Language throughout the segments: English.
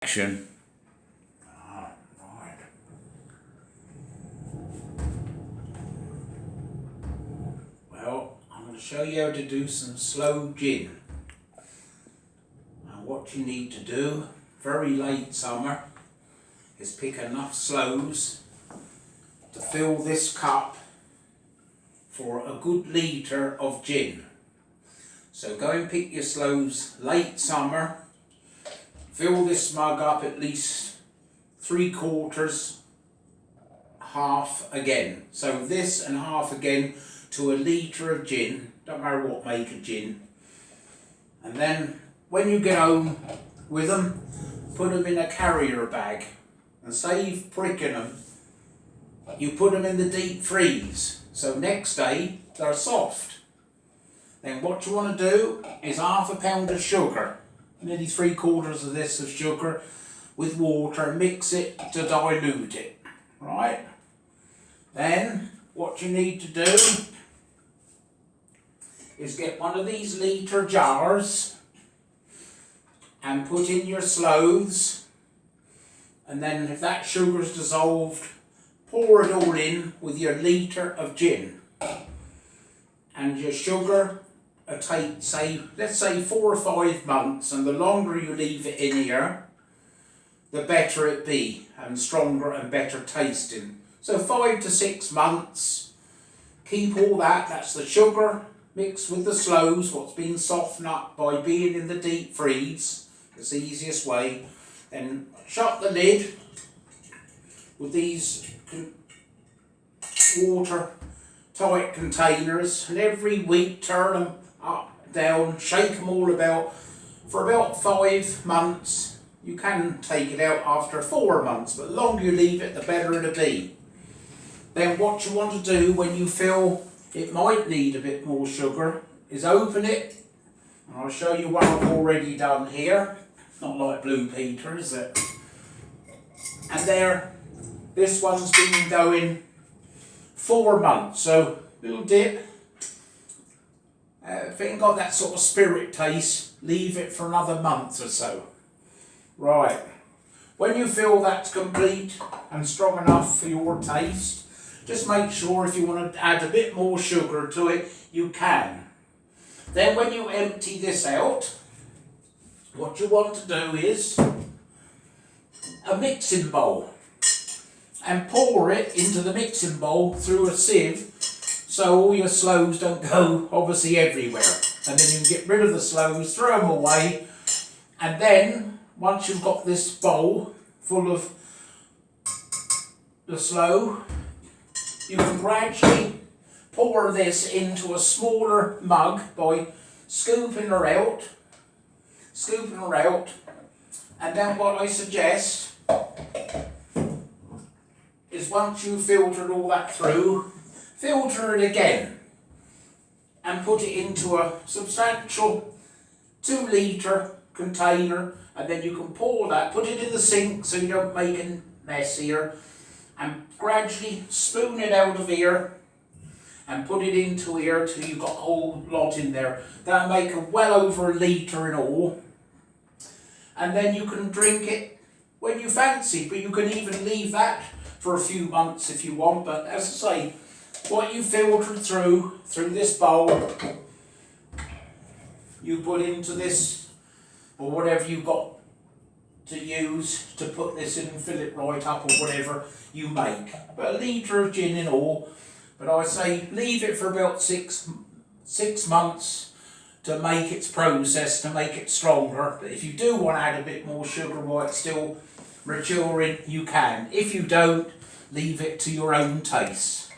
Action. Right. Well, I'm going to show you how to do some sloe gin. And what you need to do, very late summer, is pick enough sloes to fill this cup for a good litre of gin. So go and pick your sloes late summer. Fill this mug up at least 3/4, half again. So this and half again to a litre of gin, don't matter what make of gin. And then when you get home with them, put them in a carrier bag and save pricking them. You put them in the deep freeze, so next day they're soft. Then what you want to do is 1/2 pound of sugar, nearly 3/4 of this of sugar with water, mix it to dilute it, right? Then what you need to do is get one of these litre jars and put in your sloes, and then if that sugar's dissolved, pour it all in with your litre of gin. And your sugar will take, let's say 4 or 5 months, and the longer you leave it in here, the better it be, and stronger and better tasting. So 5 to 6 months, keep all that, that's the sugar mixed with the sloes, what's been softened up by being in the deep freeze, it's the easiest way. Then shut the lid with these watertight containers, and every week turn them up, down, shake them all about for about 5 months. You can take it out after 4 months, but the longer you leave it, the better it'll be. Then what you want to do when you feel it might need a bit more sugar is open it, and I'll show you what I've already done here. Not like Blue Peter, is it? And there, this one's been going 4 months, so little dip. If it ain't got that sort of spirit taste, leave it for another month or so. Right, when you feel that's complete and strong enough for your taste, just make sure if you want to add a bit more sugar to it, you can. Then when you empty this out, what you want to do is a mixing bowl, and pour it into the mixing bowl through a sieve, so all your sloes don't go obviously everywhere. And then you can get rid of the sloes, throw them away, and then once you've got this bowl full of the sloe, you can gradually pour this into a smaller mug by scooping her out, and then what I suggest is once you've filtered all that through, filter it again and put it into a substantial 2 litre container, and then you can pour that, put it in the sink so you don't make a mess here, and gradually spoon it out of here and put it into here till you've got a whole lot in there. That'll make well over 1 litre in all, and then you can drink it when you fancy, but you can even leave that for a few months if you want. But as I say, what you filtered through this bowl, you put into this, or whatever you've got to use to put this in and fill it right up, or whatever you make. But 1 litre of gin in all, but I say leave it for about 6 months to make its process, to make it stronger. But if you do want to add a bit more sugar while it's still maturing, you can. If you don't, leave it to your own taste.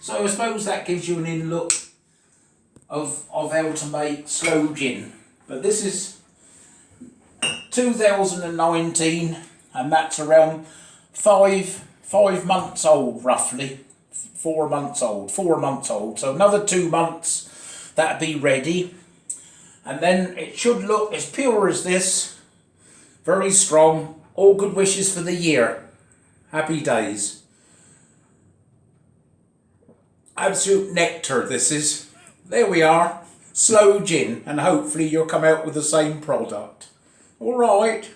So I suppose that gives you an in-look of how to make sloe gin. But this is 2019, and that's around 5 months old, roughly. 4 months old. So another 2 months, that'll be ready. And then it should look as pure as this, very strong. All good wishes for the year. Happy days. Absolute nectar this is. There we are. Sloe gin, and hopefully you'll come out with the same product. All right.